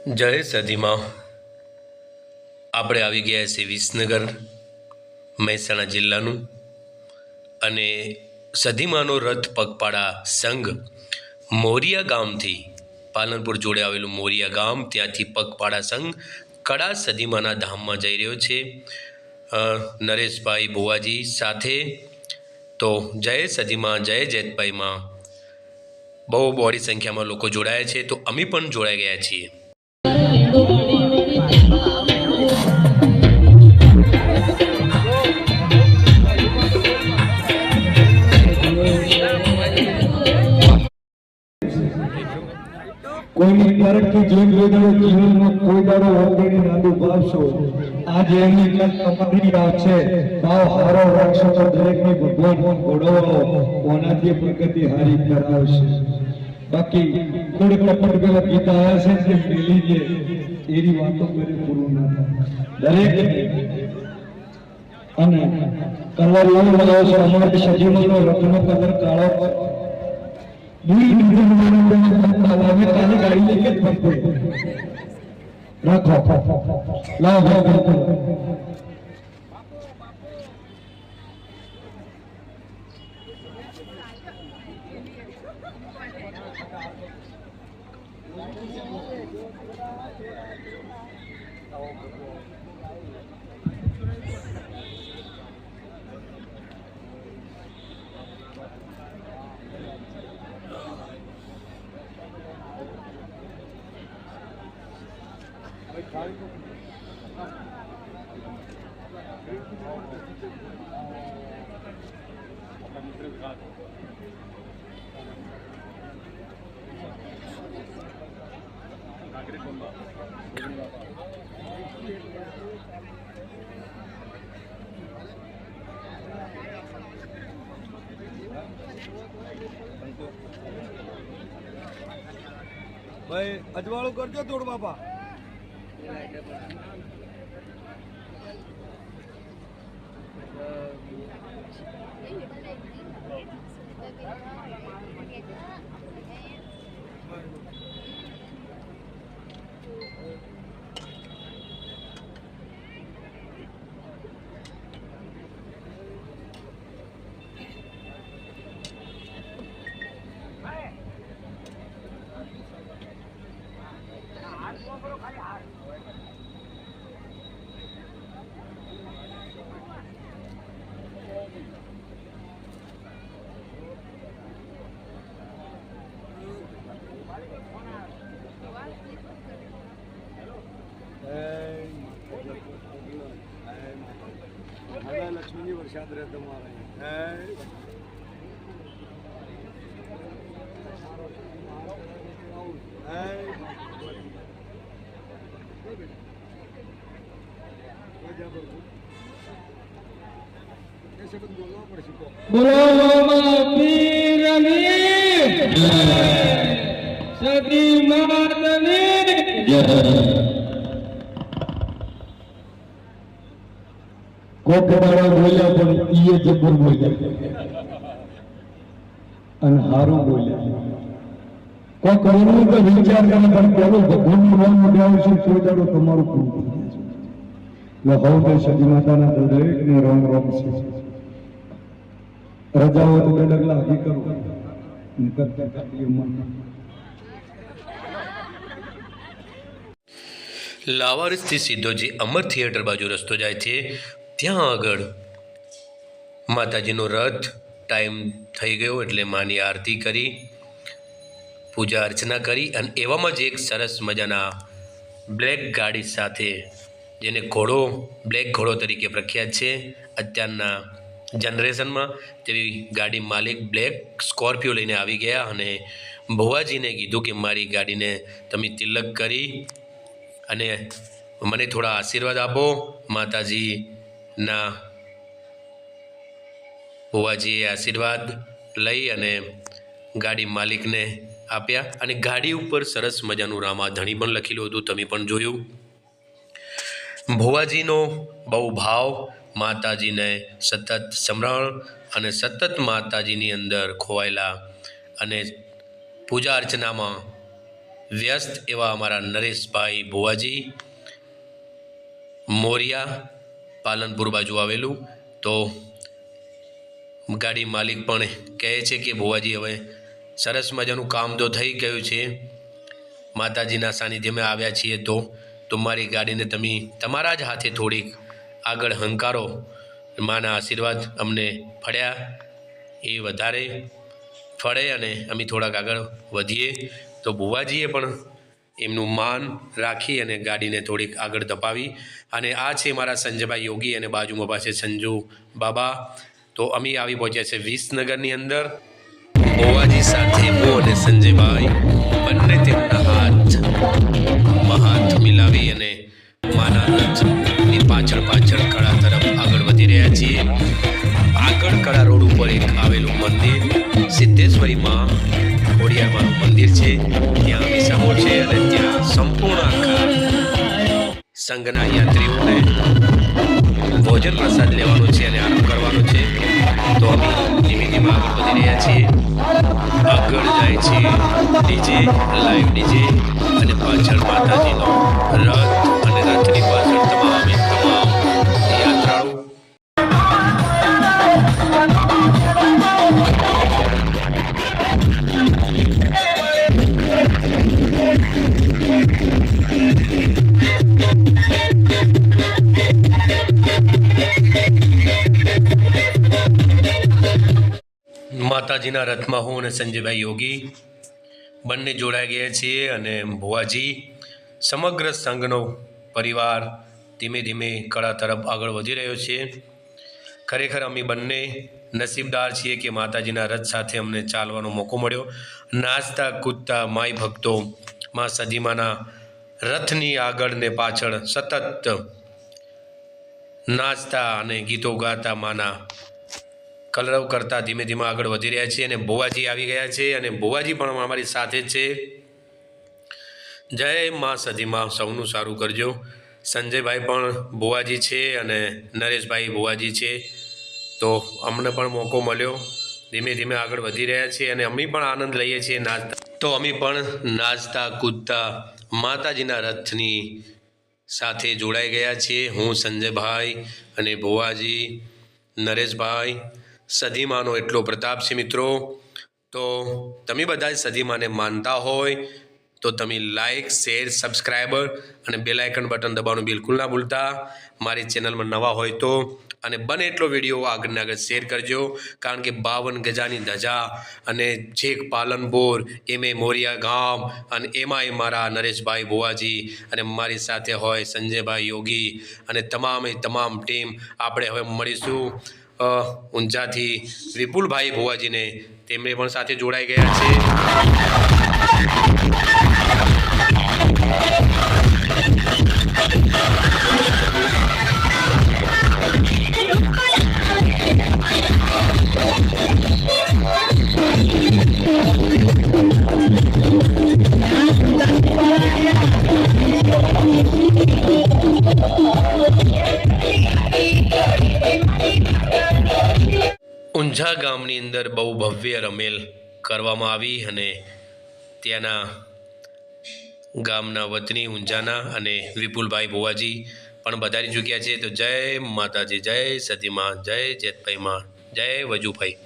જય સદીમાં આપણે આવી ગયા છીએ વિસનગર મહેસાણા જિલ્લાનું અને સદીમાનો રથ પગપાળા સંઘ મોરિયા ગામથી પાલનપુર જોડે આવેલું મોરિયા ગામ ત્યાંથી પગપાળા સંઘ કડા સદીમાના ધામમાં જઈ રહ્યો છે નરેશભાઈ ભુવાજી સાથે। તો જય સદીમાં જય જેતભાઈમાં બહુ બહોળી સંખ્યામાં લોકો જોડાયા છે, તો અમે પણ જોડાઈ ગયા છીએ। कोई तरक्की जीवन जीवन में कोई दाड़ो वगैरह नादू पावशो आज एनी कल कमानी राछे भाव हारो राखशो तो दरेक ने भगवान घोड़ो ओनाथी प्रगति हारी करावशे। बाकी कूड़ कपट पेला गीता आया छे जे मिली जे एरी वातो करे पूरो ना दरेक अने करवारी ओनो लगाव छे अमर सजीवनो रत्न कलर काळो काली गाड़ी लेके रखो लाओ भाई अजवाड़ो कर दो तोड़ बापा। लक्ष्मी वर्षाद रहे तुम्हारे बोलो पीरनी सदी मातनी कोकड़ाड़ा बोल्या पण ईए जबर बोल्या अन हारो बोल्या को करोनो का विचार करना पण केवल भगवान नाम उठाव છે છોડાડો તમારું પૂરું લે હવદે સદી માતાના દરેક ને રામ રામ છે રજાઓ તો ડગલા હકી કરો કરતા કાપી મન લાવારીસથી સીધો જે અમર થિયેટર બાજુ રસ્તો જાય છે ત્યાં આગળ માતાજીનો રથ ટાઈમ થઈ ગયો એટલે માની આરતી કરી પૂજા અર્ચના કરી અને એવામાં જ એક સરસ મજાના બ્લેક ગાડી સાથે જેને ઘોડો બ્લેક ઘોડો તરીકે પ્રખ્યાત છે અત્યારના જનરેશનમાં તેવી ગાડી માલિક બ્લેક સ્કોર્પિયો લઈને આવી ગયા અને ભુવાજીને કીધું કે મારી ગાડીને તમે તિલક કરી અને મને થોડા આશીર્વાદ આપો। માતાજીના ભુવાજીએ આશીર્વાદ લઈ અને ગાડી માલિકને આપ્યા અને ગાડી ઉપર સરસ મજાનું રામાધણી પણ લખેલું હતું, તમે પણ જોયું। ભુવાજીનો બહુ ભાવ માતાજીને સતત સમરણ અને સતત માતાજીની અંદર ખોવાયેલા અને પૂજા અર્ચનામાં વ્યસ્ત એવા અમારા નરેશભાઈ ભુવાજી મોરિયા પાલનપુર બાજુ આવેલું. તો ગાડી માલિક પણ કહે છે કે ભુવાજી હવે સરસ મજાનું કામ તો થઈ ગયું છે, માતાજીના સાનિધ્યમાં આવ્યા છીએ તો મારી ગાડીને તમે તમારા જ હાથે થોડીક આગળ હંકારો, માના આશીર્વાદ અમને ફળ્યા એ વધારે ફળે અને અમે થોડાક આગળ વધીએ. તો ભુવાજીએ પણ એમનું માન રાખી અને ગાડીને થોડીક આગળ ધપાવી. અને આ છે મારા સંજયભાઈ યોગી અને બાજુમાં પાસે સંજુ બાબા. તો અમે આવી પહોંચ્યા છે વિસનગરની અંદર. ભુવાજી સાથે હું અને સંજયભાઈ બંને તેમના હાથ મિલાવી અને માના રથની પાછળ કળા તરફ આગળ વધી રહ્યા છીએ. આગળ કળા રોડ ઉપર એક આવેલું મંદિર સિદ્ધેશ્વરી માં ખોડિયારમાંનું મંદિર છે. ત્યાં વિસામો છે અને ત્યાં સંપૂર્ણ આખા સંઘના યાત્રીઓને ભોજન પ્રસાદ લેવાનો છે અને આરામ કરવાનો છે. તો અમે ધીમે ધીમે આગળ વધી રહ્યા છીએ. આગળ જાય છે ડીજે, લાઈવ ડીજે અને પાછળ માતાજીનો રથ અને રથની પાછળ તમામ યાત્રાળુ. માતાજીના રથમાં હું અને સંજયભાઈ યોગી બંને જોડાઈ ગયા છીએ અને ભુવાજી સમગ્ર સંઘનો પરિવાર ધીમે ધીમે કળા તરફ આગળ વધી રહ્યો છે. ખરેખર અમે બંને નસીબદાર છીએ કે માતાજીના રથ સાથે અમને ચાલવાનો મોકો મળ્યો. નાચતા કૂદતા માય ભક્તો મા સદીમાના રથની આગળ ને પાછળ સતત નાચતા અને ગીતો ગાતા માના કલરવ કરતા ધીમે ધીમે આગળ વધી રહ્યા છીએ. અને ભુવાજી આવી ગયા છે અને ભુવાજી પણ અમારી સાથે છે. જય મા સદીમાં, સૌનું સારું કરજો. સંજયભાઈ પણ ભુવાજી છે અને નરેશભાઈ ભુવાજી છે. તો અમને પણ મોકો મળ્યો, ધીમે ધીમે આગળ વધી રહ્યા છીએ અને અમે પણ આનંદ લઈએ છીએ નાચતા. તો અમે પણ નાચતા કૂદતા માતાજીના રથની સાથે જોડાઈ ગયા છીએ. હું સંજયભાઈ અને ભુવાજી નરેશભાઈ. સદીમાનો એટલો પ્રતાપ છે મિત્રો. તો તમે બધા સદીમાને માનતા હોય તો તમે લાઈક, શેર, સબસ્ક્રાઈબર અને બેલ આઇકન બટન દબાવવાનું બિલકુલ ના ભૂલતા. મારી ચેનલમાં નવા હોય તો અને બને એટલો વિડીયો આગળને આગળ શેર કરજો. કારણ કે 52 ગજાની ધજા અને છેક પાલનપુર એમે મોરિયા ગામ અને એમાંય મારા નરેશભાઈ ભુવાજી અને મારી સાથે હોય સંજયભાઈ યોગી અને તમામ ટીમ. આપણે હવે મળીશું ઊંઝાથી વિપુલભાઈ ભુવાજીને, તેમને પણ સાથે જોડાઈ ગયા છે. ઊંઝા ગામની અંદર બહુ ભવ્ય રમેલ કરવામાં આવી અને ત્યાંના ગામના વતની ઊંઝાના અને વિપુલભાઈ ભુવાજી પણ વધારી ચૂક્યા છે. તો જય માતાજી, જય સતીમાં, જય જેતભાઈમાં, જય વજુભાઈ.